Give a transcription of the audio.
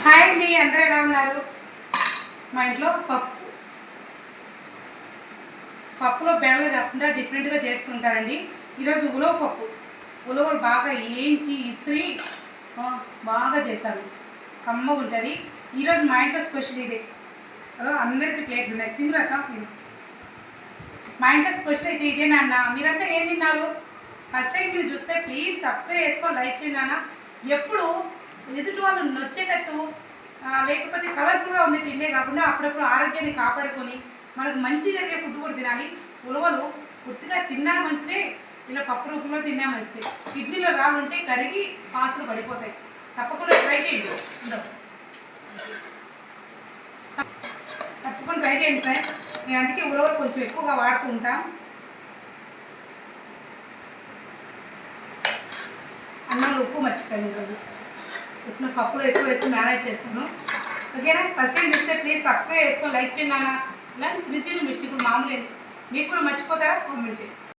Hi అండి, అందరూ ఎలా ఉన్నారు? మా ఇంట్లో పప్పులో బెల్లలు కాకుండా డిఫరెంట్గా చేస్తుంటారండి. ఈరోజు ఉలవలు బాగా వేయించి ఇసిరి బాగా చేశాను, కమ్మగా ఉంటుంది. ఈరోజు మా ఇంట్లో స్పెషల్ ఇదే. అందరికీ ప్లేట్లు ఉన్నాయి, తిందురాక మీరు. మా ఇంట్లో స్పెషల్ అయితే ఇదే నాన్న. మీరంతా ఏం తిన్నారు? ఫస్ట్ టైం మీరు చూస్తే ప్లీజ్ సబ్స్క్రైబ్ చేసుకొని లైక్ చేయండి నాన్న. ఎప్పుడు ఎదుటి వాళ్ళు నచ్చేటట్టు లేకపోతే కలర్ఫుల్గా ఉండే తిండే కాకుండా అప్పుడప్పుడు ఆరోగ్యాన్ని కాపాడుకొని మనకు మంచి జరిగే ఫుడ్ కూడా తినాలి. ఉలవలు కొద్దిగా తిన్నా మంచిదే, ఇలా పప్పు రూపంలో తిన్నా మంచిదే. కిడ్నీలో రాళ్ళుంటే కరిగి పాసులు పడిపోతాయి. తప్పకుండా ట్రై చేయండి, తప్పకుండా ట్రై చేయండి ఫ్రెండ్స్. నేను అందుకే ఉలవలు కొంచెం ఎక్కువగా వాడుతూ ఉంటాను. అన్నంలో ఉప్పు మర్చిపోయాను, ఈరోజు వచ్చిన పప్పులో ఎక్కువ వేసి మేనేజ్ చేస్తాను. ఓకేనా? ఫస్ట్ టైం చూస్తే ప్లీజ్ సబ్స్క్రైబ్ చేసుకొని లైక్ చేయండి అన్న. ఇలాంటి చిన్న చిన్న మిస్టేక్ మామూలు, మీకు కూడా మర్చిపోతారా? కామెంట్ చేయండి.